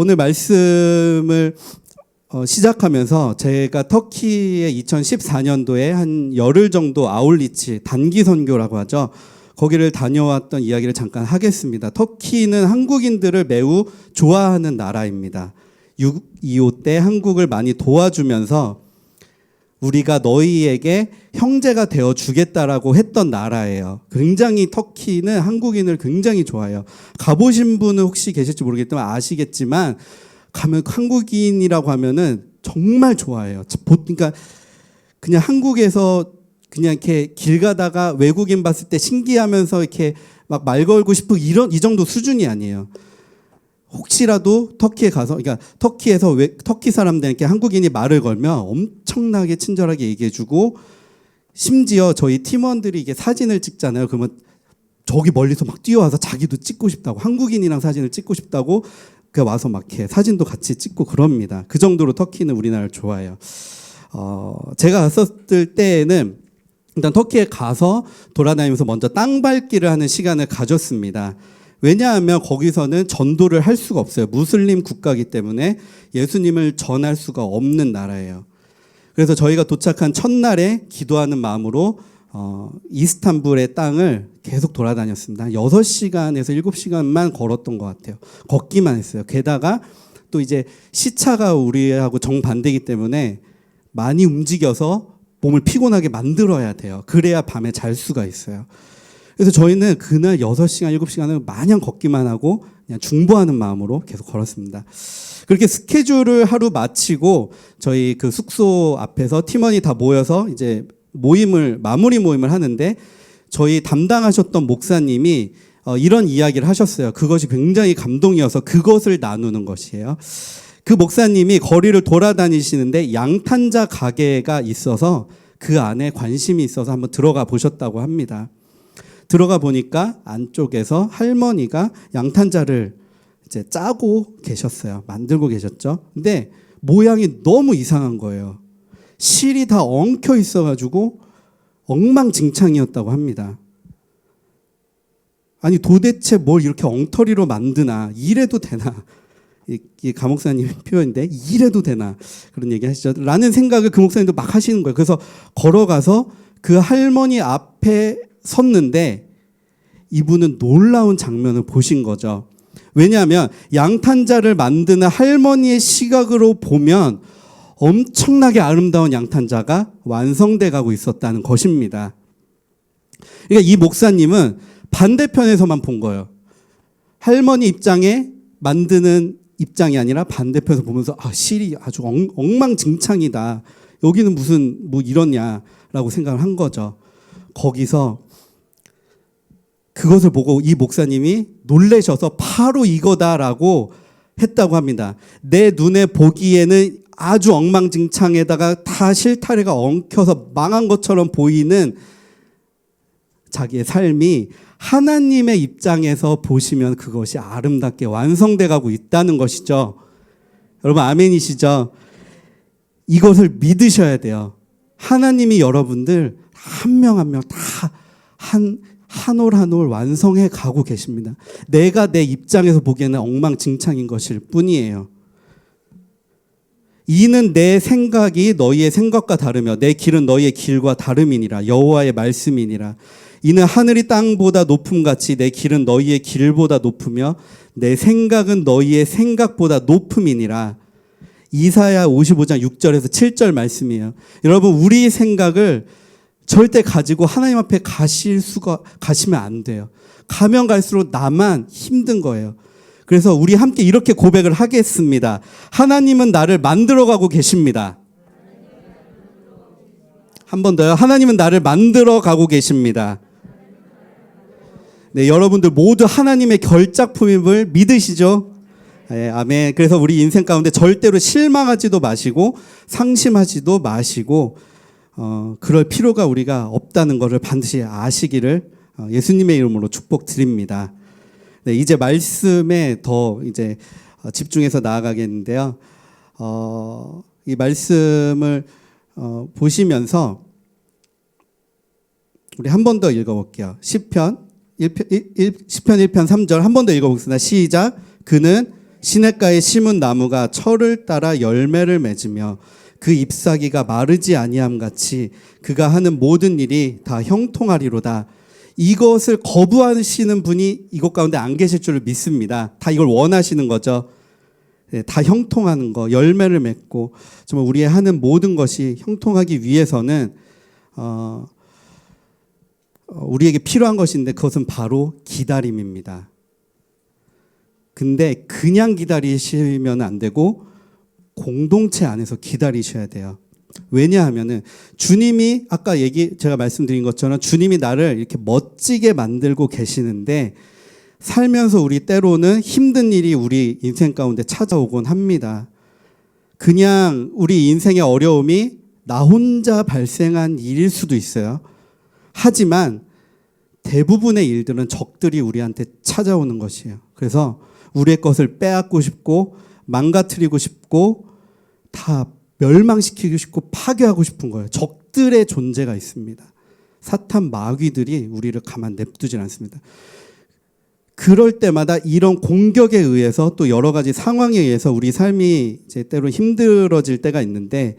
오늘 말씀을 시작하면서 제가 터키에 2014년도에 한 열흘 정도 아울리치 단기 선교라고 하죠. 거기를 다녀왔던 이야기를 잠깐 하겠습니다. 터키는 한국인들을 매우 좋아하는 나라입니다. 6.25 때 한국을 많이 도와주면서 우리가 너희에게 형제가 되어 주겠다라고 했던 나라예요. 굉장히 터키는 한국인을 굉장히 좋아해요. 가보신 분은 혹시 계실지 모르겠지만 아시겠지만 가면 한국인이라고 하면은 정말 좋아해요. 그러니까 그냥 한국에서 그냥 이렇게 길 가다가 외국인 봤을 때 신기하면서 이렇게 막 말 걸고 싶고 이 정도 수준이 아니에요. 혹시라도 터키에 가서, 그러니까 터키에서 터키 사람들에게 한국인이 말을 걸면 엄청나게 친절하게 얘기해주고, 심지어 저희 팀원들이 이게 사진을 찍잖아요. 그러면 저기 멀리서 막 뛰어와서 자기도 찍고 싶다고, 한국인이랑 사진을 찍고 싶다고 와서 막 이렇게 사진도 같이 찍고 그럽니다. 그 정도로 터키는 우리나라를 좋아해요. 제가 갔었을 때에는 일단 터키에 가서 돌아다니면서 먼저 땅 밟기를 하는 시간을 가졌습니다. 왜냐하면 거기서는 전도를 할 수가 없어요. 무슬림 국가이기 때문에 예수님을 전할 수가 없는 나라예요. 그래서 저희가 도착한 첫날에 기도하는 마음으로 이스탄불의 땅을 계속 돌아다녔습니다. 6시간에서 7시간만 걸었던 것 같아요. 걷기만 했어요. 게다가 또 이제 시차가 우리하고 정반대이기 때문에 많이 움직여서 몸을 피곤하게 만들어야 돼요. 그래야 밤에 잘 수가 있어요. 그래서 저희는 그날 6시간, 7시간을 마냥 걷기만 하고 그냥 중보하는 마음으로 계속 걸었습니다. 그렇게 스케줄을 하루 마치고 저희 그 숙소 앞에서 팀원이 다 모여서 이제 마무리 모임을 하는데 저희 담당하셨던 목사님이 이런 이야기를 하셨어요. 그것이 굉장히 감동이어서 그것을 나누는 것이에요. 그 목사님이 거리를 돌아다니시는데 양탄자 가게가 있어서 그 안에 관심이 있어서 한번 들어가 보셨다고 합니다. 들어가 보니까 안쪽에서 할머니가 양탄자를 이제 짜고 계셨어요. 만들고 계셨죠. 근데 모양이 너무 이상한 거예요. 실이 다 엉켜 있어가지고 엉망진창이었다고 합니다. 아니 도대체 뭘 이렇게 엉터리로 만드나, 이래도 되나, 이 가목사님 표현인데 이래도 되나 그런 얘기 하시죠. 라는 생각을 그 목사님도 막 하시는 거예요. 그래서 걸어가서 그 할머니 앞에 섰는데 이분은 놀라운 장면을 보신 거죠. 왜냐하면 양탄자를 만드는 할머니의 시각으로 보면 엄청나게 아름다운 양탄자가 완성돼 가고 있었다는 것입니다. 그러니까 이 목사님은 반대편에서만 본 거예요. 할머니 입장에 만드는 입장이 아니라 반대편에서 보면서 실이 아주 엉망진창이다. 여기는 무슨 뭐 이러냐라고 생각을 한 거죠. 거기서 그것을 보고 이 목사님이 놀라셔서 바로 이거다라고 했다고 합니다. 내 눈에 보기에는 아주 엉망진창에다가 다 실타래가 엉켜서 망한 것처럼 보이는 자기의 삶이 하나님의 입장에서 보시면 그것이 아름답게 완성돼 가고 있다는 것이죠. 여러분 아멘이시죠? 이것을 믿으셔야 돼요. 하나님이 여러분들 한 명 한 명 다 한 올 한 올 완성해 가고 계십니다. 내가 내 입장에서 보기에는 엉망진창인 것일 뿐이에요. 이는 내 생각이 너희의 생각과 다르며 내 길은 너희의 길과 다름이니라. 여호와의 말씀이니라. 이는 하늘이 땅보다 높음같이 내 길은 너희의 길보다 높으며 내 생각은 너희의 생각보다 높음이니라. 이사야 55장 6절에서 7절 말씀이에요. 여러분 우리 생각을 절대 가지고 하나님 앞에 가시면 안 돼요. 가면 갈수록 나만 힘든 거예요. 그래서 우리 함께 이렇게 고백을 하겠습니다. 하나님은 나를 만들어가고 계십니다. 한 번 더요. 하나님은 나를 만들어가고 계십니다. 네, 여러분들 모두 하나님의 결작품임을 믿으시죠? 네, 아멘. 그래서 우리 인생 가운데 절대로 실망하지도 마시고 상심하지도 마시고 그럴 필요가 우리가 없다는 것을 반드시 아시기를 예수님의 이름으로 축복드립니다. 네, 이제 말씀에 더 이제 집중해서 나아가겠는데요. 이 말씀을 보시면서 우리 한 번 더 읽어볼게요. 시편 1편 3절 한 번 더 읽어보겠습니다. 시작. 그는 시냇가에 심은 나무가 철을 따라 열매를 맺으며 그 잎사귀가 마르지 아니함 같이 그가 하는 모든 일이 다 형통하리로다. 이것을 거부하시는 분이 이곳 가운데 안 계실 줄을 믿습니다. 다 이걸 원하시는 거죠. 네, 다 형통하는 거, 열매를 맺고 정말 우리의 하는 모든 것이 형통하기 위해서는 우리에게 필요한 것인데 그것은 바로 기다림입니다. 근데 그냥 기다리시면 안 되고 공동체 안에서 기다리셔야 돼요. 왜냐하면은 주님이 아까 제가 말씀드린 것처럼 주님이 나를 이렇게 멋지게 만들고 계시는데 살면서 우리 때로는 힘든 일이 우리 인생 가운데 찾아오곤 합니다. 그냥 우리 인생의 어려움이 나 혼자 발생한 일일 수도 있어요. 하지만 대부분의 일들은 적들이 우리한테 찾아오는 것이에요. 그래서 우리의 것을 빼앗고 싶고 망가뜨리고 싶고 다 멸망시키고 싶고 파괴하고 싶은 거예요. 적들의 존재가 있습니다. 사탄 마귀들이 우리를 가만 냅두질 않습니다. 그럴 때마다 이런 공격에 의해서 또 여러 가지 상황에 의해서 우리 삶이 이제 때로 힘들어질 때가 있는데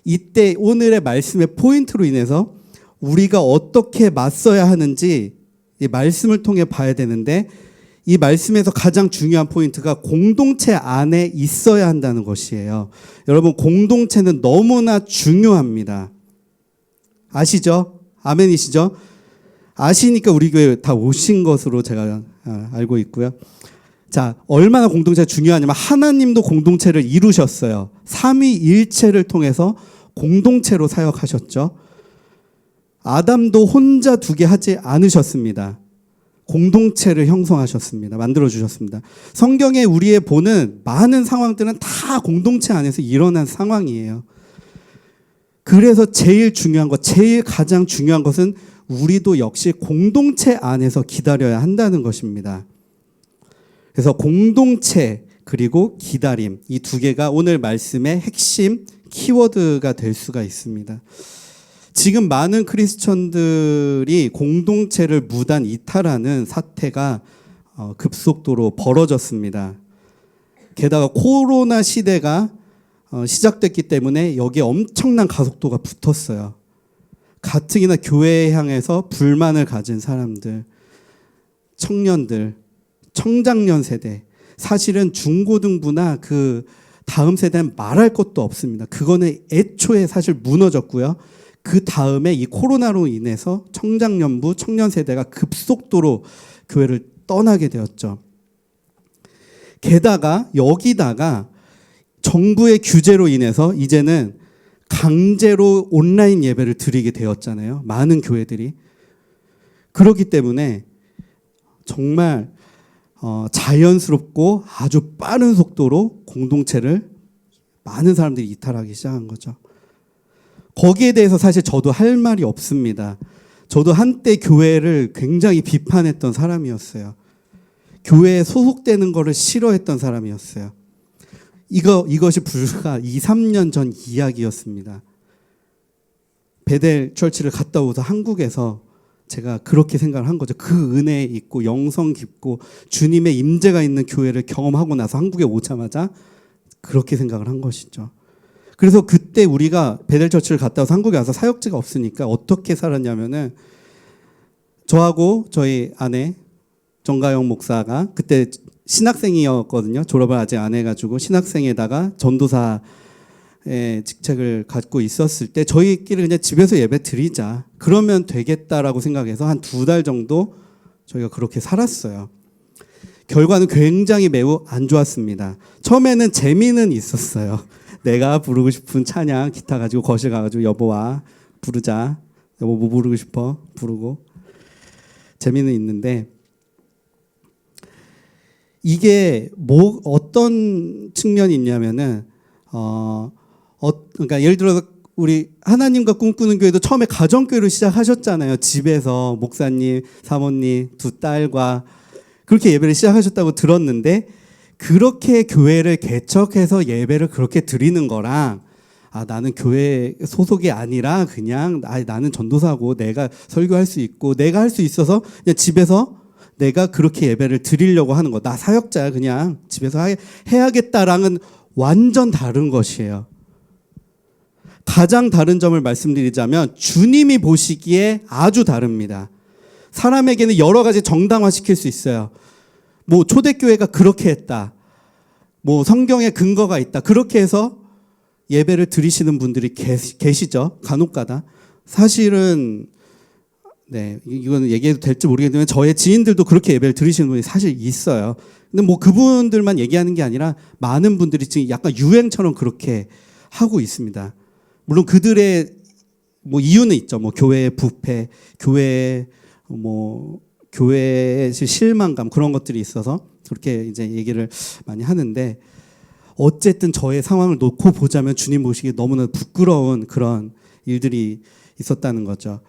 이때 오늘의 말씀의 포인트로 인해서 우리가 어떻게 맞서야 하는지 이 말씀을 통해 봐야 되는데 이 말씀에서 가장 중요한 포인트가 공동체 안에 있어야 한다는 것이에요. 여러분 공동체는 너무나 중요합니다. 아시죠? 아멘이시죠? 아시니까 우리 교회 다 오신 것으로 제가 알고 있고요. 자, 얼마나 공동체가 중요하냐면 하나님도 공동체를 이루셨어요. 삼위일체를 통해서 공동체로 사역하셨죠. 아담도 혼자 두게 하지 않으셨습니다. 공동체를 형성하셨습니다. 만들어주셨습니다. 성경에 우리의 보는 많은 상황들은 다 공동체 안에서 일어난 상황이에요. 그래서 제일 중요한 것, 제일 가장 중요한 것은 우리도 역시 공동체 안에서 기다려야 한다는 것입니다. 그래서 공동체 그리고 기다림 이 두 개가 오늘 말씀의 핵심 키워드가 될 수가 있습니다. 지금 많은 크리스천들이 공동체를 무단 이탈하는 사태가 급속도로 벌어졌습니다. 게다가 코로나 시대가 시작됐기 때문에 여기에 엄청난 가속도가 붙었어요. 가뜩이나 교회에 향해서 불만을 가진 사람들, 청년들, 청장년 세대, 사실은 중고등부나 그 다음 세대는 말할 것도 없습니다. 그거는 애초에 사실 무너졌고요. 그 다음에 이 코로나로 인해서 청장년부, 청년 세대가 급속도로 교회를 떠나게 되었죠. 게다가 여기다가 정부의 규제로 인해서 이제는 강제로 온라인 예배를 드리게 되었잖아요. 많은 교회들이. 그렇기 때문에 정말 자연스럽고 아주 빠른 속도로 공동체를 많은 사람들이 이탈하기 시작한 거죠. 거기에 대해서 사실 저도 할 말이 없습니다. 저도 한때 교회를 굉장히 비판했던 사람이었어요. 교회에 소속되는 거를 싫어했던 사람이었어요. 이것이 불과 2, 3년 전 이야기였습니다. 베델 철치를 갔다 오서 한국에서 제가 그렇게 생각을 한 거죠. 그 은혜에 있고 영성 깊고 주님의 임재가 있는 교회를 경험하고 나서 한국에 오자마자 그렇게 생각을 한 것이죠. 그래서 그때 우리가 베델 철치를 갔다 와서 한국에 와서 사역지가 없으니까 어떻게 살았냐면은 저하고 저희 아내 정가영 목사가 그때 신학생이었거든요. 졸업을 아직 안 해가지고 신학생에다가 전도사의 직책을 갖고 있었을 때 저희끼리 그냥 집에서 예배 드리자. 그러면 되겠다라고 생각해서 한 2달 정도 저희가 그렇게 살았어요. 결과는 굉장히 매우 안 좋았습니다. 처음에는 재미는 있었어요. 내가 부르고 싶은 찬양 기타 가지고 거실 가가지고 여보와 부르자. 여보 뭐 부르고 싶어? 부르고. 재미는 있는데 이게 뭐 어떤 측면이 있냐면은 그러니까 예를 들어서 우리 하나님과 꿈꾸는 교회도 처음에 가정교회로 시작하셨잖아요. 집에서 목사님, 사모님, 2 딸과 그렇게 예배를 시작하셨다고 들었는데 그렇게 교회를 개척해서 예배를 그렇게 드리는 거랑 나는 교회 소속이 아니라 그냥 나는 전도사고 내가 설교할 수 있고 내가 할 수 있어서 그냥 집에서 내가 그렇게 예배를 드리려고 하는 거. 나 사역자야 그냥 집에서 해야겠다랑은 완전 다른 것이에요. 가장 다른 점을 말씀드리자면 주님이 보시기에 아주 다릅니다. 사람에게는 여러 가지 정당화시킬 수 있어요. 뭐 초대교회가 그렇게 했다. 뭐 성경에 근거가 있다. 그렇게 해서 예배를 드리시는 분들이 계시죠. 간혹가다. 사실은 네, 이거는 얘기해도 될지 모르겠는데 저의 지인들도 그렇게 예배를 드리시는 분이 사실 있어요. 근데 뭐 그분들만 얘기하는 게 아니라 많은 분들이 지금 약간 유행처럼 그렇게 하고 있습니다. 물론 그들의 뭐 이유는 있죠. 뭐 교회의 부패, 교회의 실망감 그런 것들이 있어서 그렇게 이제 얘기를 많이 하는데 어쨌든 저의 상황을 놓고 보자면 주님 보시기에 너무나 부끄러운 그런 일들이 있었다는 거죠.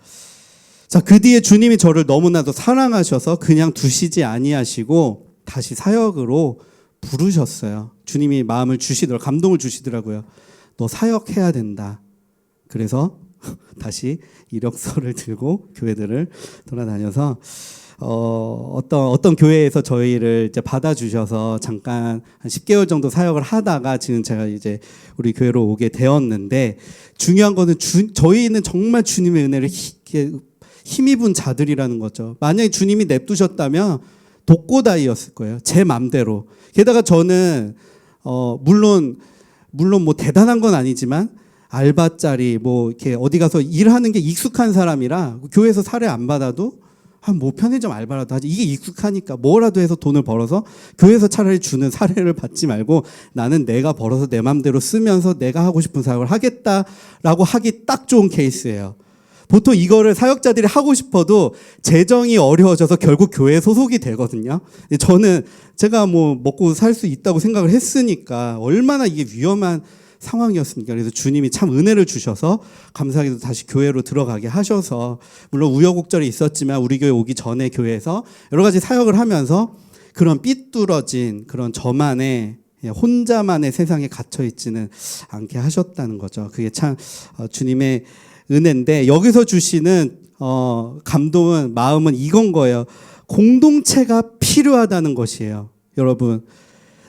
자, 그 뒤에 주님이 저를 너무나도 사랑하셔서 그냥 두시지 아니하시고 다시 사역으로 부르셨어요. 주님이 마음을 주시더라고요. 감동을 주시더라고요. 너 사역해야 된다. 그래서 다시 이력서를 들고 교회들을 돌아다녀서 어떤 교회에서 저희를 이제 받아주셔서 잠깐 한 10개월 정도 사역을 하다가 지금 제가 이제 우리 교회로 오게 되었는데 중요한 거는 저희는 정말 주님의 은혜를 힘입은 자들이라는 거죠. 만약에 주님이 냅두셨다면 독고다이였을 거예요. 제 맘대로. 게다가 저는 물론 뭐 대단한 건 아니지만 알바짜리 뭐 이렇게 어디 가서 일하는 게 익숙한 사람이라 교회에서 사례 안 받아도 뭐 편의점 알바라도 하지. 이게 익숙하니까 뭐라도 해서 돈을 벌어서 교회에서 차라리 주는 사례를 받지 말고 나는 내가 벌어서 내 맘대로 쓰면서 내가 하고 싶은 사역을 하겠다라고 하기 딱 좋은 케이스예요. 보통 이거를 사역자들이 하고 싶어도 재정이 어려워져서 결국 교회에 소속이 되거든요. 저는 제가 뭐 먹고 살 수 있다고 생각을 했으니까 얼마나 이게 위험한 상황이었습니까? 그래서 주님이 참 은혜를 주셔서 감사하게도 다시 교회로 들어가게 하셔서 물론 우여곡절이 있었지만 우리 교회 오기 전에 교회에서 여러 가지 사역을 하면서 그런 삐뚤어진 그런 저만의 혼자만의 세상에 갇혀 있지는 않게 하셨다는 거죠. 그게 참 주님의 은혜인데 여기서 주시는 감동은 마음은 이건 거예요. 공동체가 필요하다는 것이에요. 여러분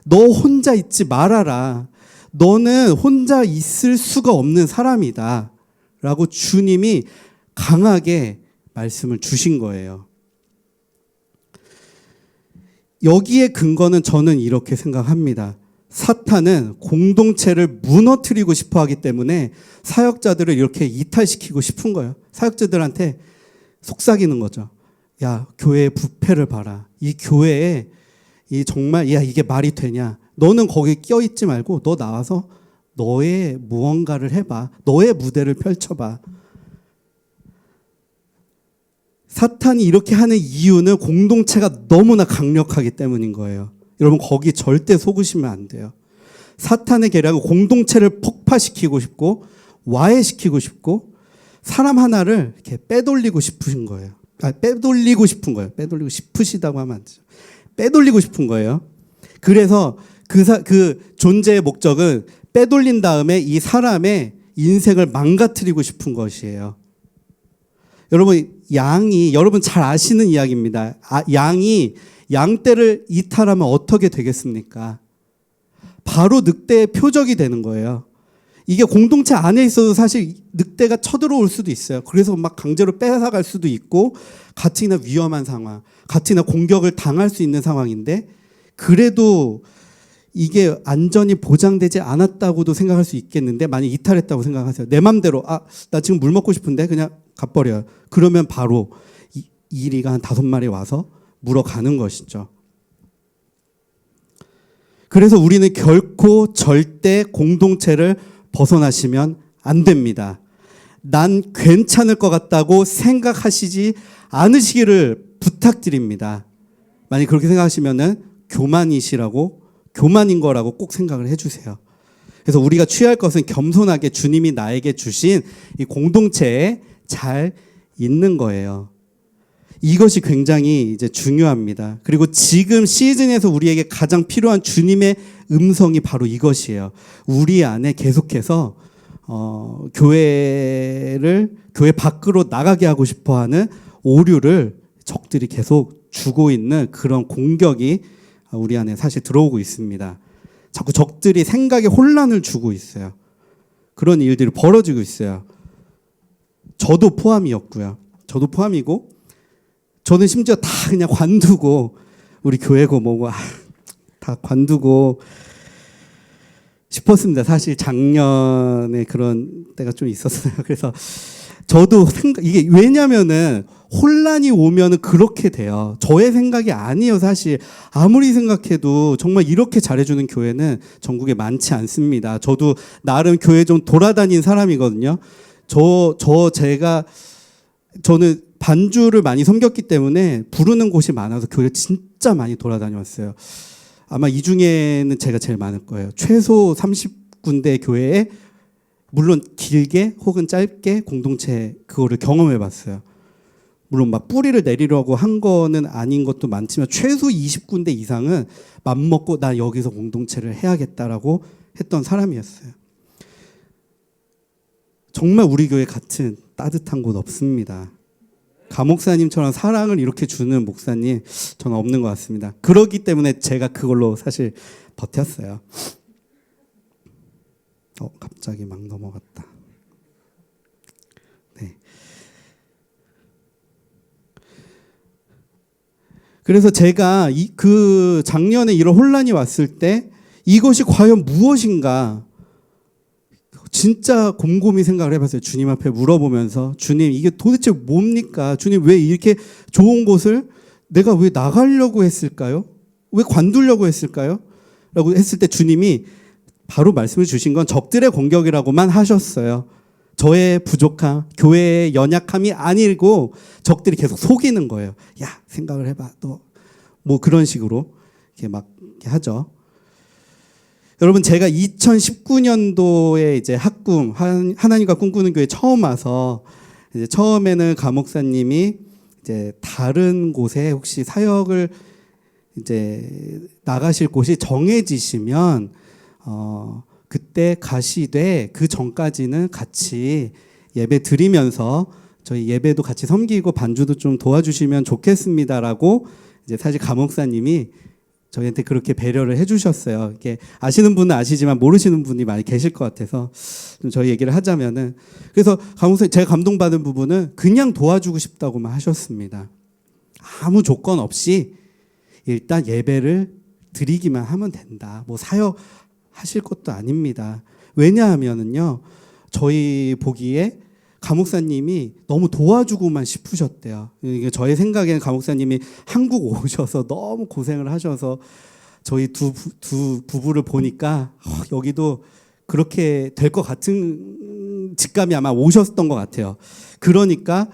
너 혼자 있지 말아라. 너는 혼자 있을 수가 없는 사람이다 라고 주님이 강하게 말씀을 주신 거예요. 여기에 근거는 저는 이렇게 생각합니다. 사탄은 공동체를 무너뜨리고 싶어 하기 때문에 사역자들을 이렇게 이탈시키고 싶은 거예요. 사역자들한테 속삭이는 거죠. 야, 교회의 부패를 봐라. 이 교회에 정말 이게 말이 되냐. 너는 거기에 껴있지 말고 너 나와서 너의 무언가를 해봐. 너의 무대를 펼쳐봐. 사탄이 이렇게 하는 이유는 공동체가 너무나 강력하기 때문인 거예요. 여러분 거기 절대 속으시면 안 돼요. 사탄의 계략은 공동체를 폭파시키고 싶고 와해시키고 싶고 사람 하나를 이렇게 빼돌리고 싶으신 거예요. 빼돌리고 싶으시다고 하면 안 되죠. 빼돌리고 싶은 거예요. 그래서 그 존재의 목적은 빼돌린 다음에 이 사람의 인생을 망가뜨리고 싶은 것이에요. 여러분 잘 아시는 이야기입니다. 양이 양떼를 이탈하면 어떻게 되겠습니까? 바로 늑대의 표적이 되는 거예요. 이게 공동체 안에 있어도 사실 늑대가 쳐들어올 수도 있어요. 그래서 막 강제로 뺏어갈 수도 있고 가뜩이나 위험한 상황, 가뜩이나 공격을 당할 수 있는 상황인데 그래도 이게 안전이 보장되지 않았다고도 생각할 수 있겠는데 만약 이탈했다고 생각하세요. 내 맘대로 나 지금 물 먹고 싶은데 그냥 가버려요. 그러면 바로 이리가 한 5마리 와서 물어가는 것이죠. 그래서 우리는 결코 절대 공동체를 벗어나시면 안 됩니다. 난 괜찮을 것 같다고 생각하시지 않으시기를 부탁드립니다. 만약 그렇게 생각하시면은 교만인 거라고 꼭 생각을 해주세요. 그래서 우리가 취할 것은 겸손하게 주님이 나에게 주신 이 공동체에 잘 있는 거예요. 이것이 굉장히 이제 중요합니다. 그리고 지금 시즌에서 우리에게 가장 필요한 주님의 음성이 바로 이것이에요. 우리 안에 계속해서 교회 밖으로 나가게 하고 싶어하는 오류를 적들이 계속 주고 있는 그런 공격이 우리 안에 사실 들어오고 있습니다. 자꾸 적들이 생각에 혼란을 주고 있어요. 그런 일들이 벌어지고 있어요. 저도 포함이었고요. 저도 포함이고, 저는 심지어 다 그냥 관두고, 우리 교회고 뭐고 다 관두고 싶었습니다. 사실 작년에 그런 때가 좀 있었어요. 그래서 저도 이게 왜냐면은 혼란이 오면은 그렇게 돼요. 저의 생각이 아니에요. 사실 아무리 생각해도 정말 이렇게 잘해주는 교회는 전국에 많지 않습니다. 저도 나름 교회 좀 돌아다닌 사람이거든요. 저는 반주를 많이 섬겼기 때문에 부르는 곳이 많아서 교회를 진짜 많이 돌아다녔어요. 아마 이 중에는 제가 제일 많을 거예요. 최소 30군데 교회에 물론 길게 혹은 짧게 공동체 그거를 경험해 봤어요. 물론 막 뿌리를 내리려고 한 거는 아닌 것도 많지만 최소 20군데 이상은 맘먹고 나 여기서 공동체를 해야겠다라고 했던 사람이었어요. 정말 우리 교회 같은 따뜻한 곳 없습니다. 가 목사님처럼 사랑을 이렇게 주는 목사님 저는 없는 것 같습니다. 그렇기 때문에 제가 그걸로 사실 버텼어요. 갑자기 막 넘어갔다. 네. 그래서 제가 그 작년에 이런 혼란이 왔을 때 이것이 과연 무엇인가 진짜 곰곰이 생각을 해봤어요. 주님 앞에 물어보면서 주님 이게 도대체 뭡니까? 주님 왜 이렇게 좋은 곳을 내가 왜 나가려고 했을까요? 왜 관두려고 했을까요? 라고 했을 때 주님이 바로 말씀을 주신 건 적들의 공격이라고만 하셨어요. 저의 부족함, 교회의 연약함이 아니고 적들이 계속 속이는 거예요. 야, 생각을 해봐. 너 뭐 그런 식으로 이렇게 막 이렇게 하죠. 여러분 제가 2019년도에 이제 학궁 하나님과 꿈꾸는 교회 처음 와서 이제 처음에는 가 목사님이 이제 다른 곳에 혹시 사역을 이제 나가실 곳이 정해지시면 그때 가시되 그 전까지는 같이 예배 드리면서 저희 예배도 같이 섬기고 반주도 좀 도와주시면 좋겠습니다라고 이제 사실 가 목사님이 저희한테 그렇게 배려를 해주셨어요. 이게 아시는 분은 아시지만 모르시는 분이 많이 계실 것 같아서 좀 저희 얘기를 하자면은 그래서 가 목사님 제가 감동받은 부분은 그냥 도와주고 싶다고만 하셨습니다. 아무 조건 없이 일단 예배를 드리기만 하면 된다. 뭐 사역 하실 것도 아닙니다. 왜냐하면은요, 저희 보기에 가 목사님이 너무 도와주고만 싶으셨대요. 이게 저의 생각에는 가 목사님이 한국 오셔서 너무 고생을 하셔서 저희 두 부부를 보니까 여기도 그렇게 될 것 같은 직감이 아마 오셨던 것 같아요. 그러니까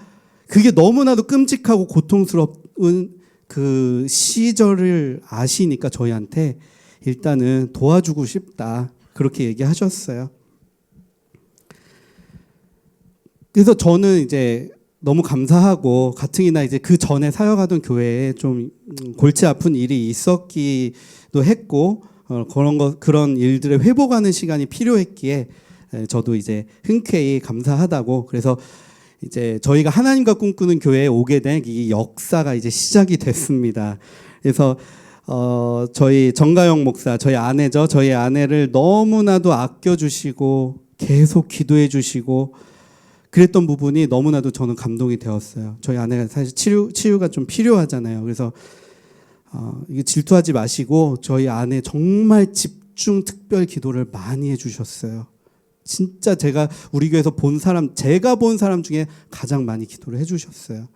그게 너무나도 끔찍하고 고통스러운 그 시절을 아시니까 저희한테 일단은 도와주고 싶다. 그렇게 얘기하셨어요. 그래서 저는 이제 너무 감사하고 가뜩이나 이제 그 전에 사역하던 교회에 좀 골치 아픈 일이 있었기도 했고 그런 일들을 회복하는 시간이 필요했기에 저도 이제 흔쾌히 감사하다고 그래서 이제 저희가 하나님과 꿈꾸는 교회에 오게 된 이 역사가 이제 시작이 됐습니다. 그래서 저희 정가영 목사, 저희 아내죠. 저희 아내를 너무나도 아껴주시고 계속 기도해 주시고 그랬던 부분이 너무나도 저는 감동이 되었어요. 저희 아내가 사실 치유가 좀 필요하잖아요. 그래서 이게 질투하지 마시고 저희 아내 정말 집중 특별 기도를 많이 해주셨어요. 진짜 제가 우리 교회에서 제가 본 사람 중에 가장 많이 기도를 해주셨어요.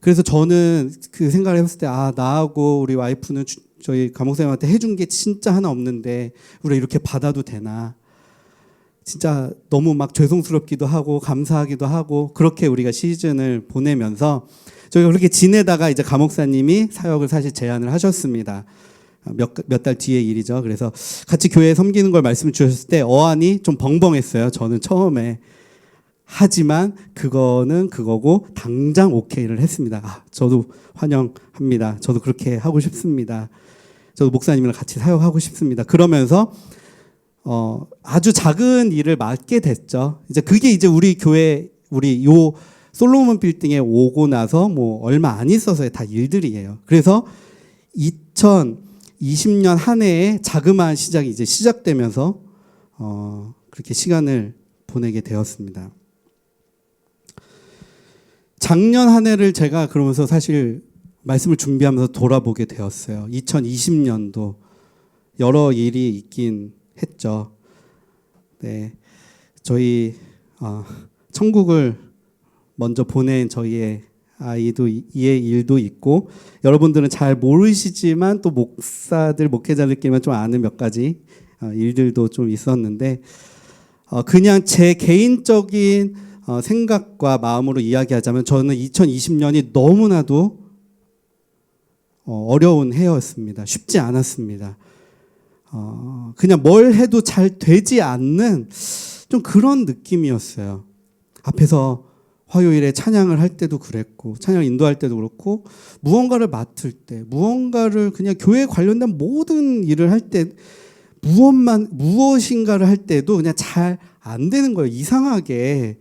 그래서 저는 그 생각을 해봤을 때 나하고 우리 와이프는 저희 가 목사님한테 해준 게 진짜 하나 없는데 우리가 이렇게 받아도 되나. 진짜 너무 막 죄송스럽기도 하고 감사하기도 하고 그렇게 우리가 시즌을 보내면서 저희가 그렇게 지내다가 이제 가 목사님이 사역을 사실 제안을 하셨습니다. 몇 달 뒤의 일이죠. 그래서 같이 교회에 섬기는 걸 말씀 주셨을 때 어안이 좀 벙벙했어요. 저는 처음에. 하지만 그거는 그거고 당장 오케이를 했습니다. 저도 환영합니다. 저도 그렇게 하고 싶습니다. 저도 목사님이랑 같이 사역하고 싶습니다. 그러면서 아주 작은 일을 맡게 됐죠. 이제 그게 이제 우리 교회 우리 요 솔로몬 빌딩에 오고 나서 뭐 얼마 안 있어서의 다 일들이에요. 그래서 2020년 한 해에 자그마한 시작이 이제 시작되면서 그렇게 시간을 보내게 되었습니다. 작년 한 해를 제가 그러면서 사실 말씀을 준비하면서 돌아보게 되었어요. 2020년도 여러 일이 있긴 했죠. 네, 저희 천국을 먼저 보낸 저희의 아이도 이의 일도 있고, 여러분들은 잘 모르시지만 또 목사들 목회자들끼리만 좀 아는 몇 가지 일들도 좀 있었는데, 그냥 제 개인적인 생각과 마음으로 이야기하자면 저는 2020년이 너무나도 어려운 해였습니다. 쉽지 않았습니다. 그냥 뭘 해도 잘 되지 않는 좀 그런 느낌이었어요. 앞에서 화요일에 찬양을 할 때도 그랬고, 찬양 인도할 때도 그렇고, 무언가를 맡을 때, 무언가를 그냥 교회 관련된 모든 일을 할 때, 무엇인가를 할 때도 그냥 잘 안 되는 거예요. 이상하게.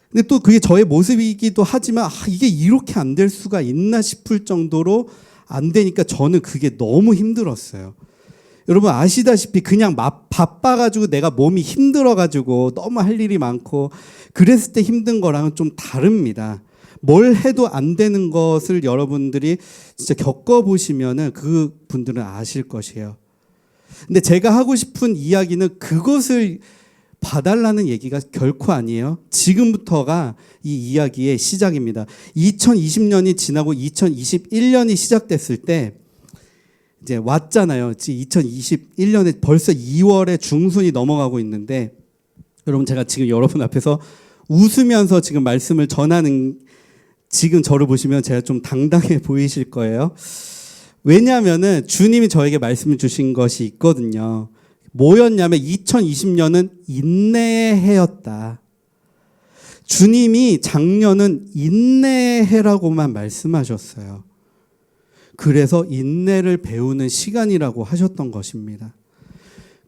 근데 또 그게 저의 모습이기도 하지만, 이게 이렇게 안 될 수가 있나 싶을 정도로 안 되니까 저는 그게 너무 힘들었어요. 여러분 아시다시피 그냥 바빠가지고 내가 몸이 힘들어가지고 너무 할 일이 많고 그랬을 때 힘든 거랑은 좀 다릅니다. 뭘 해도 안 되는 것을 여러분들이 진짜 겪어보시면은 그 분들은 아실 것이에요. 근데 제가 하고 싶은 이야기는 그것을 봐달라는 얘기가 결코 아니에요. 지금부터가 이 이야기의 시작입니다. 2020년이 지나고 2021년이 시작됐을 때 이제 왔잖아요. 2021년에 벌써 2월에 중순이 넘어가고 있는데, 여러분 제가 지금 여러분 앞에서 웃으면서 지금 말씀을 전하는, 지금 저를 보시면 제가 좀 당당해 보이실 거예요. 왜냐하면은 주님이 저에게 말씀을 주신 것이 있거든요. 뭐였냐면 2020년은 인내의 해였다. 주님이 작년은 인내의 해라고만 말씀하셨어요. 그래서 인내를 배우는 시간이라고 하셨던 것입니다.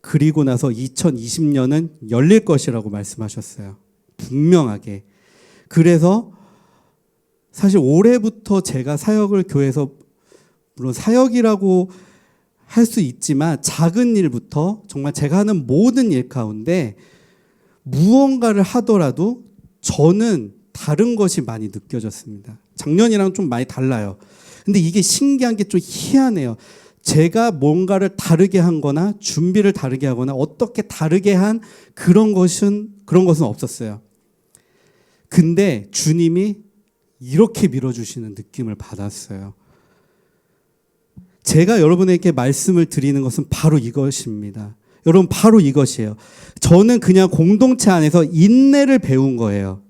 그리고 나서 2020년은 열릴 것이라고 말씀하셨어요. 분명하게. 그래서 사실 올해부터 제가 사역을 교회에서, 물론 사역이라고 할 수 있지만 작은 일부터 정말 제가 하는 모든 일 가운데 무언가를 하더라도 저는 다른 것이 많이 느껴졌습니다. 작년이랑 좀 많이 달라요. 근데 이게 신기한 게 좀 희한해요. 제가 뭔가를 다르게 한 거나 준비를 다르게 하거나 어떻게 다르게 한 그런 것은 없었어요. 근데 주님이 이렇게 밀어주시는 느낌을 받았어요. 제가 여러분에게 말씀을 드리는 것은 바로 이것입니다. 여러분, 바로 이것이에요. 저는 그냥 공동체 안에서 인내를 배운 거예요.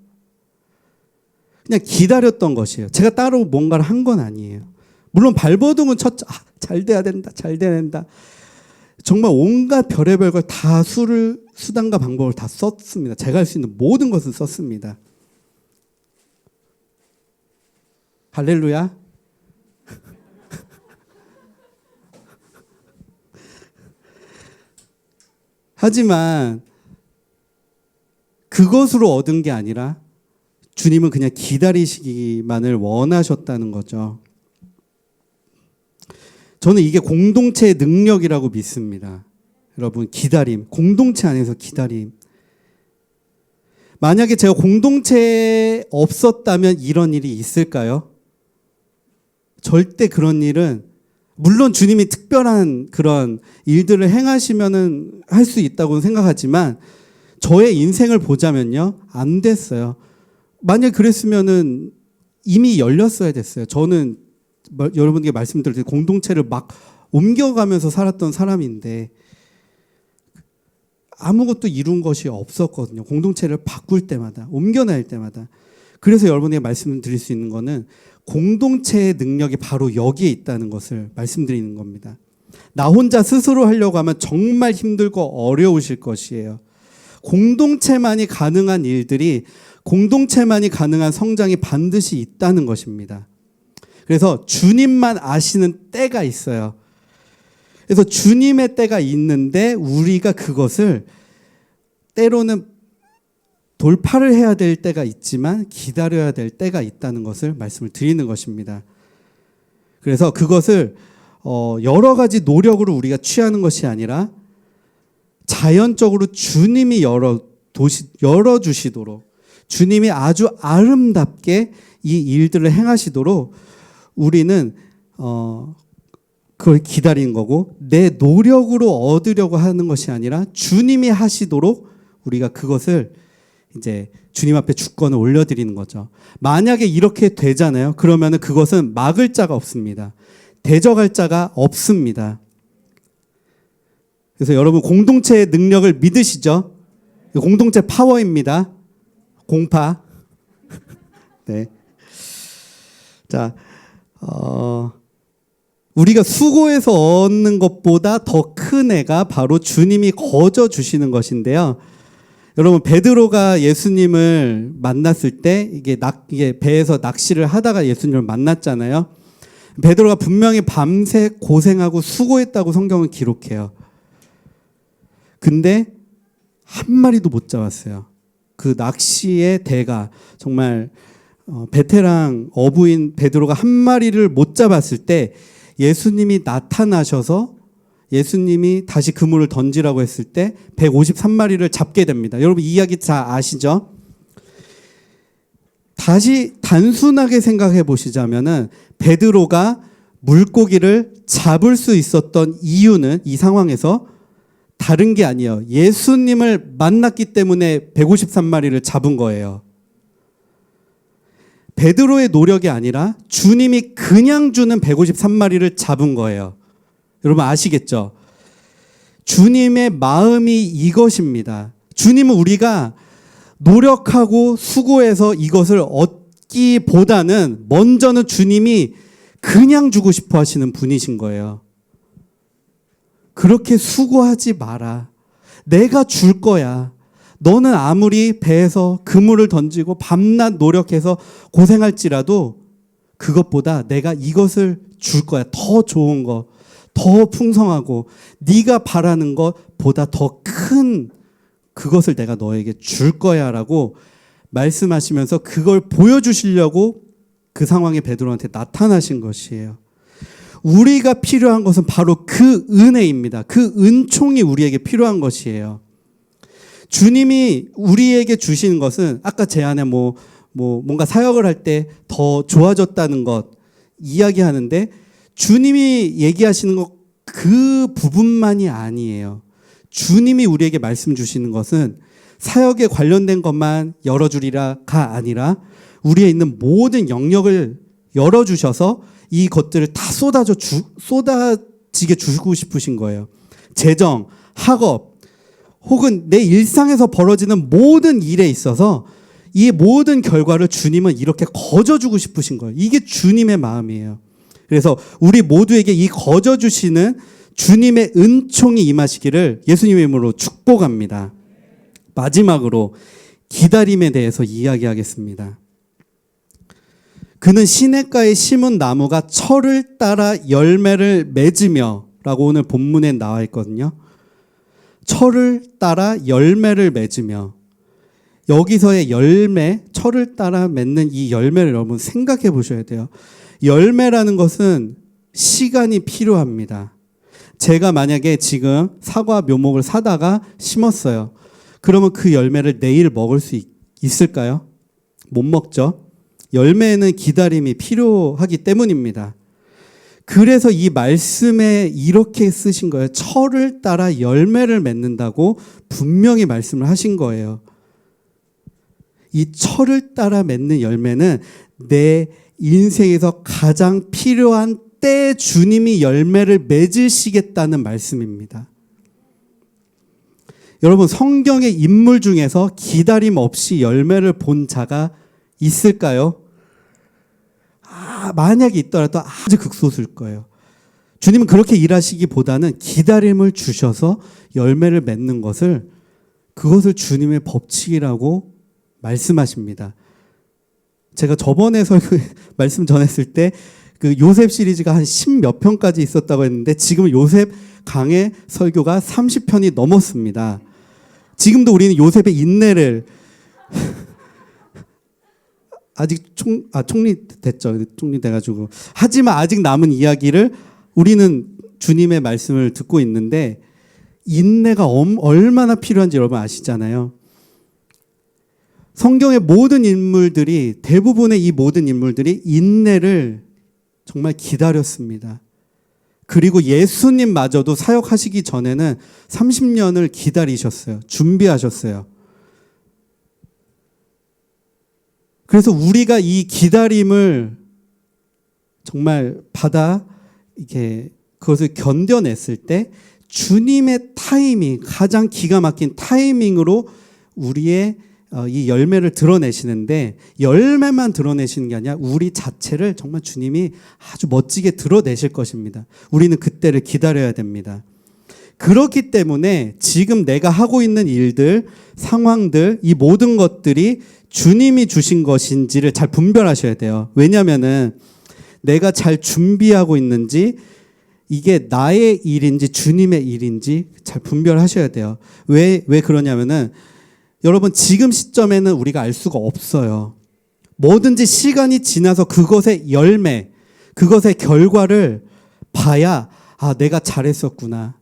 그냥 기다렸던 것이에요. 제가 따로 뭔가를 한 건 아니에요. 물론 발버둥은 쳤죠. 잘 돼야 된다. 잘 돼야 된다. 정말 온갖 별의별 걸 다 수단과 방법을 다 썼습니다. 제가 할 수 있는 모든 것을 썼습니다. 할렐루야. 하지만 그것으로 얻은 게 아니라 주님은 그냥 기다리시기만을 원하셨다는 거죠. 저는 이게 공동체의 능력이라고 믿습니다. 여러분, 기다림. 공동체 안에서 기다림. 만약에 제가 공동체에 없었다면 이런 일이 있을까요? 절대 그런 일은, 물론 주님이 특별한 그런 일들을 행하시면은 할 수 있다고 생각하지만 저의 인생을 보자면요, 안 됐어요. 만약 그랬으면은 이미 열렸어야 됐어요. 저는 여러분에게 말씀드릴 때 공동체를 막 옮겨가면서 살았던 사람인데 아무것도 이룬 것이 없었거든요. 공동체를 바꿀 때마다, 옮겨낼 때마다. 그래서 여러분에게 말씀드릴 수 있는 거는 공동체의 능력이 바로 여기에 있다는 것을 말씀드리는 겁니다. 나 혼자 스스로 하려고 하면 정말 힘들고 어려우실 것이에요. 공동체만이 가능한 일들이, 공동체만이 가능한 성장이 반드시 있다는 것입니다. 그래서 주님만 아시는 때가 있어요. 그래서 주님의 때가 있는데 우리가 그것을 때로는 돌파를 해야 될 때가 있지만 기다려야 될 때가 있다는 것을 말씀을 드리는 것입니다. 그래서 그것을 여러 가지 노력으로 우리가 취하는 것이 아니라 자연적으로 주님이 열어주시도록, 주님이 아주 아름답게 이 일들을 행하시도록 우리는 그걸 기다리는 거고, 내 노력으로 얻으려고 하는 것이 아니라 주님이 하시도록 우리가 그것을 이제 주님 앞에 주권을 올려드리는 거죠. 만약에 이렇게 되잖아요. 그러면은 그것은 막을 자가 없습니다. 대적할 자가 없습니다. 그래서 여러분 공동체의 능력을 믿으시죠? 공동체 파워입니다. 공파. 네. 자, 우리가 수고해서 얻는 것보다 더 큰 애가 바로 주님이 거저 주시는 것인데요. 여러분 베드로가 예수님을 만났을 때 이게 배에서 낚시를 하다가 예수님을 만났잖아요. 베드로가 분명히 밤새 고생하고 수고했다고 성경은 기록해요. 근데 한 마리도 못 잡았어요. 그 낚시의 대가 정말 베테랑 어부인 베드로가 한 마리를 못 잡았을 때 예수님이 나타나셔서 예수님이 다시 그물을 던지라고 했을 때 153마리를 잡게 됩니다. 여러분 이 이야기 잘 아시죠? 다시 단순하게 생각해 보시자면은 베드로가 물고기를 잡을 수 있었던 이유는 이 상황에서 다른 게 아니에요. 예수님을 만났기 때문에 153마리를 잡은 거예요. 베드로의 노력이 아니라 주님이 그냥 주는 153마리를 잡은 거예요. 여러분 아시겠죠? 주님의 마음이 이것입니다. 주님은 우리가 노력하고 수고해서 이것을 얻기보다는 먼저는 주님이 그냥 주고 싶어 하시는 분이신 거예요. 그렇게 수고하지 마라. 내가 줄 거야. 너는 아무리 배에서 그물을 던지고 밤낮 노력해서 고생할지라도 그것보다 내가 이것을 줄 거야. 더 좋은 거, 더 풍성하고 네가 바라는 것보다 더 큰 그것을 내가 너에게 줄 거야 라고 말씀하시면서 그걸 보여주시려고 그 상황에 베드로한테 나타나신 것이에요. 우리가 필요한 것은 바로 그 은혜입니다. 그 은총이 우리에게 필요한 것이에요. 주님이 우리에게 주시는 것은 아까 제 안에 뭔가 사역을 할 때 더 좋아졌다는 것 이야기하는데 주님이 얘기하시는 것 그 부분만이 아니에요. 주님이 우리에게 말씀 주시는 것은 사역에 관련된 것만 열어주리라가 아니라 우리에 있는 모든 영역을 열어주셔서 이 것들을 다 쏟아지게 주고 싶으신 거예요. 재정, 학업, 혹은 내 일상에서 벌어지는 모든 일에 있어서 이 모든 결과를 주님은 이렇게 거저주고 싶으신 거예요. 이게 주님의 마음이에요. 그래서 우리 모두에게 이 거저주시는 주님의 은총이 임하시기를 예수님의 이름으로 축복합니다. 마지막으로 기다림에 대해서 이야기하겠습니다. 그는 시냇가에 심은 나무가 철을 따라 열매를 맺으며 라고 오늘 본문에 나와 있거든요. 철을 따라 열매를 맺으며, 여기서의 열매, 철을 따라 맺는 이 열매를 여러분 생각해 보셔야 돼요. 열매라는 것은 시간이 필요합니다. 제가 만약에 지금 사과 묘목을 사다가 심었어요. 그러면 그 열매를 내일 먹을 수 있을까요? 못 먹죠. 열매에는 기다림이 필요하기 때문입니다. 그래서 이 말씀에 이렇게 쓰신 거예요. 철을 따라 열매를 맺는다고 분명히 말씀을 하신 거예요. 이 철을 따라 맺는 열매는 내 인생에서 가장 필요한 때에 주님이 열매를 맺으시겠다는 말씀입니다. 여러분 성경의 인물 중에서 기다림 없이 열매를 본 자가 있을까요? 만약에 있더라도 아주 극소수일 거예요. 주님은 그렇게 일하시기보다는 기다림을 주셔서 열매를 맺는 그것을 주님의 법칙이라고 말씀하십니다. 제가 저번에 말씀 전했을 때 그 요셉 시리즈가 한 10몇 편까지 있었다고 했는데 지금 요셉 강의 설교가 30편이 넘었습니다. 지금도 우리는 요셉의 인내를 아직 총리 됐죠. 총리 돼가지고. 하지만 아직 남은 이야기를 우리는 주님의 말씀을 듣고 있는데 인내가 얼마나 필요한지 여러분 아시잖아요. 성경의 모든 인물들이, 대부분의 이 모든 인물들이 인내를 정말 기다렸습니다. 그리고 예수님마저도 사역하시기 전에는 30년을 기다리셨어요. 준비하셨어요. 그래서 우리가 이 기다림을 정말 받아 이렇게 그것을 견뎌냈을 때 주님의 타이밍, 가장 기가 막힌 타이밍으로 우리의 이 열매를 드러내시는데, 열매만 드러내시는 게 아니라 우리 자체를 정말 주님이 아주 멋지게 드러내실 것입니다. 우리는 그때를 기다려야 됩니다. 그렇기 때문에 지금 내가 하고 있는 일들, 상황들, 이 모든 것들이 주님이 주신 것인지를 잘 분별하셔야 돼요. 왜냐하면은 내가 잘 준비하고 있는지, 이게 나의 일인지 주님의 일인지 잘 분별하셔야 돼요. 왜 그러냐면은 여러분, 지금 시점에는 우리가 알 수가 없어요. 뭐든지 시간이 지나서 그것의 열매, 그것의 결과를 봐야 내가 잘했었구나.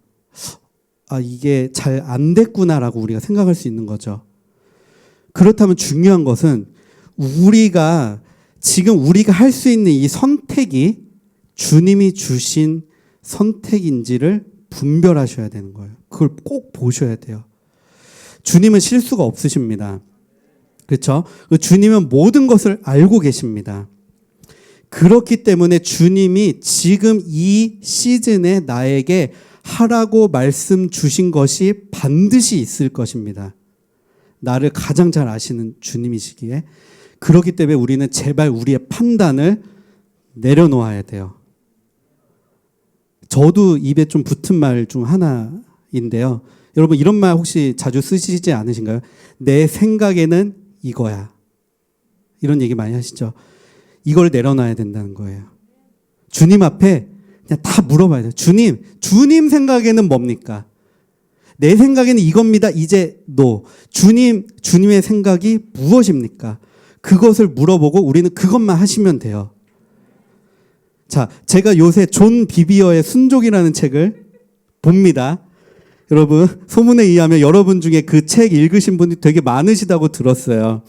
이게 잘 안 됐구나라고 우리가 생각할 수 있는 거죠. 그렇다면 중요한 것은 지금 우리가 할 수 있는 이 선택이 주님이 주신 선택인지를 분별하셔야 되는 거예요. 그걸 꼭 보셔야 돼요. 주님은 실수가 없으십니다. 그렇죠? 주님은 모든 것을 알고 계십니다. 그렇기 때문에 주님이 지금 이 시즌에 나에게 하라고 말씀 주신 것이 반드시 있을 것입니다. 나를 가장 잘 아시는 주님이시기에. 그렇기 때문에 우리는 제발 우리의 판단을 내려놓아야 돼요. 저도 입에 좀 붙은 말 중 하나인데요. 여러분, 이런 말 혹시 자주 쓰시지 않으신가요? 내 생각에는 이거야. 이런 얘기 많이 하시죠. 이걸 내려놔야 된다는 거예요. 주님 앞에 그냥 다 물어봐야 돼요. 주님 생각에는 뭡니까? 내 생각에는 이겁니다. 이제 주님의 생각이 무엇입니까? 그것을 물어보고 우리는 그것만 하시면 돼요. 자, 제가 요새 존 비비어의 순종이라는 책을 봅니다. 여러분, 소문에 의하면 여러분 중에 그 책 읽으신 분이 되게 많으시다고 들었어요.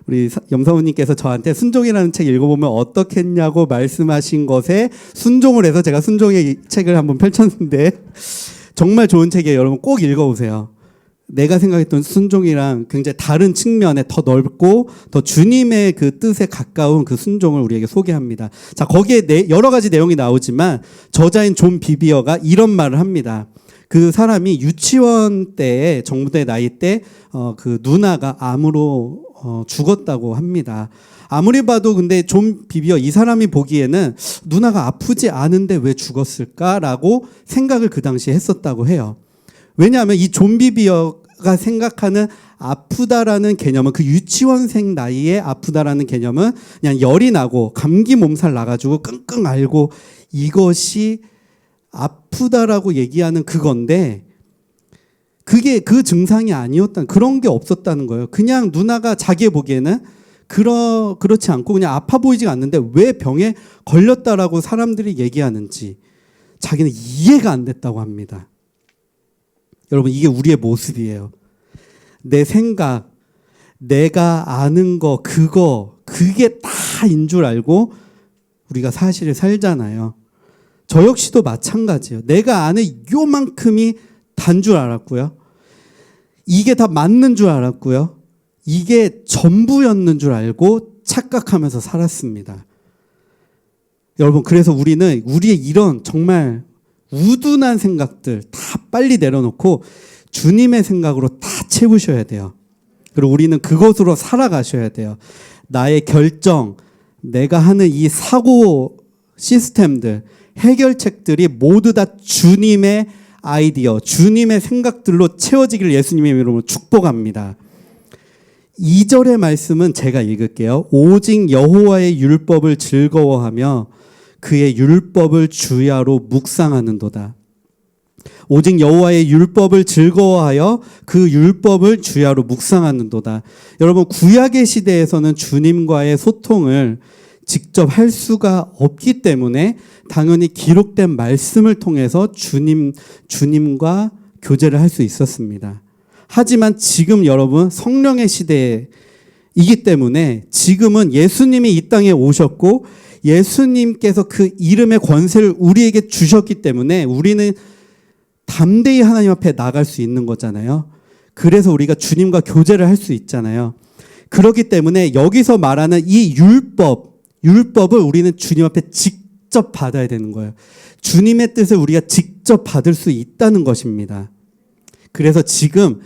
우리 염사모님께서 저한테 순종이라는 책 읽어보면 어떻겠냐고 말씀하신 것에 순종을 해서 제가 순종의 책을 한번 펼쳤는데 정말 좋은 책이에요. 여러분 꼭 읽어보세요. 내가 생각했던 순종이랑 굉장히 다른 측면에 더 넓고 더 주님의 그 뜻에 가까운 그 순종을 우리에게 소개합니다. 자, 거기에 여러 가지 내용이 나오지만 저자인 존 비비어가 이런 말을 합니다. 그 사람이 유치원 때에, 정부대 나이 때 그 누나가 암으로 죽었다고 합니다. 아무리 봐도 근데 존 비비어 이 사람이 보기에는 누나가 아프지 않은데 왜 죽었을까라고 생각을 그 당시에 했었다고 해요. 왜냐하면 이 존 비비어가 생각하는 아프다라는 개념은, 그 유치원생 나이에 아프다라는 개념은 그냥 열이 나고 감기 몸살 나가지고 끙끙 앓고 이것이 아프다라고 얘기하는 그건데, 그게 그 증상이 아니었다는, 그런 게 없었다는 거예요. 그냥 누나가 자기 보기에는 그렇지 않고 그냥 아파 보이지가 않는데 왜 병에 걸렸다라고 사람들이 얘기하는지 자기는 이해가 안 됐다고 합니다. 여러분, 이게 우리의 모습이에요. 내 생각, 내가 아는 거, 그게 다인 줄 알고 우리가 사실을 살잖아요. 저 역시도 마찬가지예요. 내가 아는 요만큼이 단 줄 알았고요. 이게 다 맞는 줄 알았고요. 이게 전부였는 줄 알고 착각하면서 살았습니다. 여러분, 그래서 우리는 우리의 이런 정말 우둔한 생각들 다 빨리 내려놓고 주님의 생각으로 다 채우셔야 돼요. 그리고 우리는 그것으로 살아가셔야 돼요. 나의 결정, 내가 하는 이 사고 시스템들, 해결책들이 모두 다 주님의 아이디어, 주님의 생각들로 채워지기를 예수님의 이름으로 축복합니다. 2절의 말씀은 제가 읽을게요. 오직 여호와의 율법을 즐거워하며 그의 율법을 주야로 묵상하는도다. 오직 여호와의 율법을 즐거워하여 그 율법을 주야로 묵상하는도다. 여러분, 구약의 시대에서는 주님과의 소통을 직접 할 수가 없기 때문에 당연히 기록된 말씀을 통해서 주님과 교제를 할 수 있었습니다. 하지만 지금 여러분, 성령의 시대이기 때문에 지금은 예수님이 이 땅에 오셨고 예수님께서 그 이름의 권세를 우리에게 주셨기 때문에 우리는 담대히 하나님 앞에 나갈 수 있는 거잖아요. 그래서 우리가 주님과 교제를 할 수 있잖아요. 그렇기 때문에 여기서 말하는 이 율법을 우리는 주님 앞에 직접 받아야 되는 거예요. 주님의 뜻을 우리가 직접 받을 수 있다는 것입니다. 그래서 지금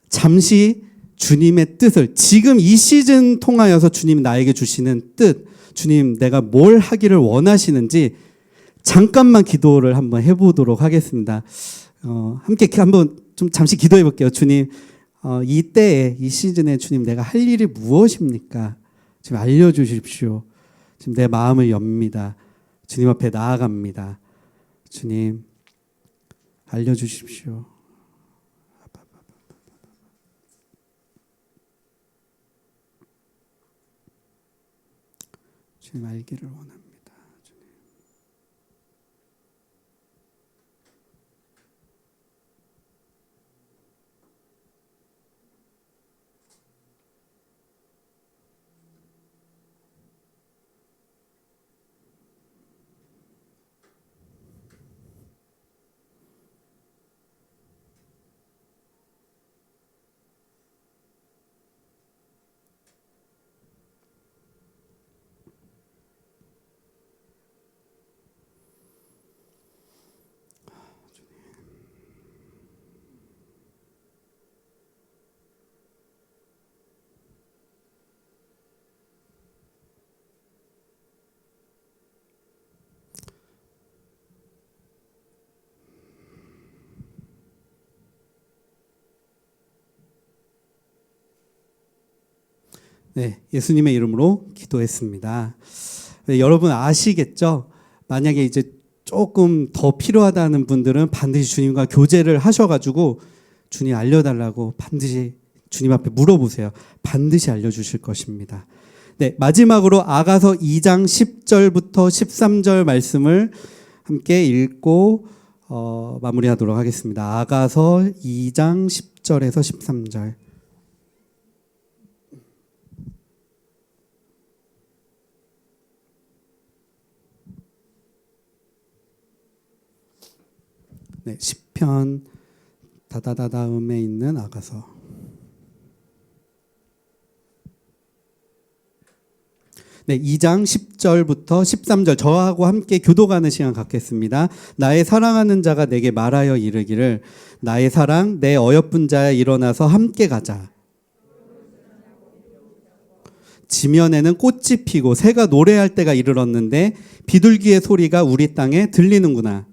잠시 주님의 뜻을, 지금 이 시즌 통하여서 주님 나에게 주시는 뜻, 주님 내가 뭘 하기를 원하시는지 잠깐만 기도를 한번 해보도록 하겠습니다. 함께 한번 좀 잠시 기도해 볼게요. 주님, 이 때에, 이 시즌에 주님 내가 할 일이 무엇입니까? 지금 알려주십시오. 지금 내 마음을 엽니다. 주님 앞에 나아갑니다. 주님, 알려주십시오. 주님 알기를 원합니다. 주님. 네, 예수님의 이름으로 기도했습니다. 네, 여러분 아시겠죠? 만약에 이제 조금 더 필요하다는 분들은 반드시 주님과 교제를 하셔가지고 주님 알려달라고 반드시 주님 앞에 물어보세요. 반드시 알려주실 것입니다. 네, 마지막으로 아가서 2장 10절부터 13절 말씀을 함께 읽고 마무리하도록 하겠습니다. 아가서 2장 10절에서 13절. 네, 시편 다다다다음에 있는 아가서. 네, 2장 10절부터 13절 저하고 함께 교도가는 시간 갖겠습니다. 나의 사랑하는 자가 내게 말하여 이르기를 나의 사랑 내 어여쁜 자야 일어나서 함께 가자. 지면에는 꽃이 피고 새가 노래할 때가 이르렀는데 비둘기의 소리가 우리 땅에 들리는구나.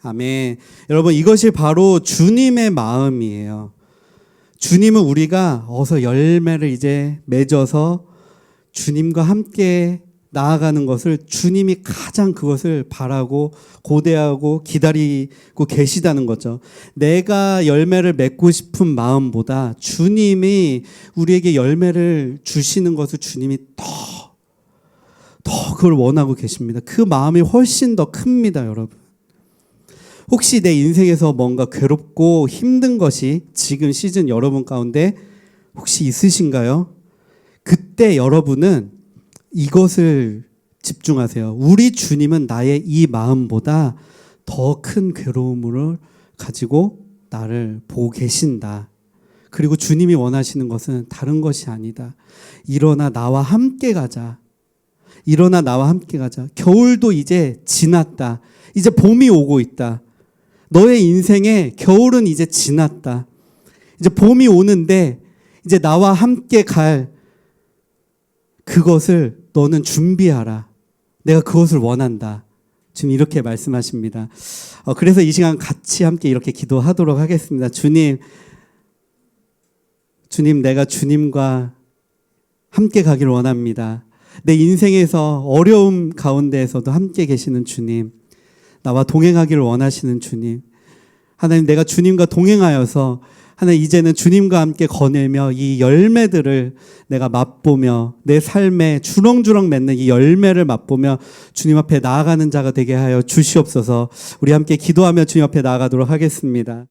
아멘. 여러분, 이것이 바로 주님의 마음이에요. 주님은 우리가 어서 열매를 이제 맺어서 주님과 함께 나아가는 것을 주님이 가장 그것을 바라고 고대하고 기다리고 계시다는 거죠. 내가 열매를 맺고 싶은 마음보다 주님이 우리에게 열매를 주시는 것을 주님이 더 그걸 원하고 계십니다. 그 마음이 훨씬 더 큽니다, 여러분. 혹시 내 인생에서 뭔가 괴롭고 힘든 것이 지금 시즌 여러분 가운데 혹시 있으신가요? 그때 여러분은 이것을 집중하세요. 우리 주님은 나의 이 마음보다 더 큰 괴로움을 가지고 나를 보고 계신다. 그리고 주님이 원하시는 것은 다른 것이 아니다. 일어나 나와 함께 가자. 일어나 나와 함께 가자. 겨울도 이제 지났다. 이제 봄이 오고 있다. 너의 인생에 겨울은 이제 지났다. 이제 봄이 오는데 이제 나와 함께 갈 그것을 너는 준비하라. 내가 그것을 원한다. 지금 이렇게 말씀하십니다. 그래서 이 시간 같이 함께 이렇게 기도하도록 하겠습니다. 주님, 내가 주님과 함께 가길 원합니다. 내 인생에서 어려움 가운데에서도 함께 계시는 주님, 나와 동행하기를 원하시는 주님, 하나님, 내가 주님과 동행하여서 하나님, 이제는 주님과 함께 거닐며 이 열매들을 내가 맛보며 내 삶에 주렁주렁 맺는 이 열매를 맛보며 주님 앞에 나아가는 자가 되게 하여 주시옵소서. 우리 함께 기도하며 주님 앞에 나아가도록 하겠습니다.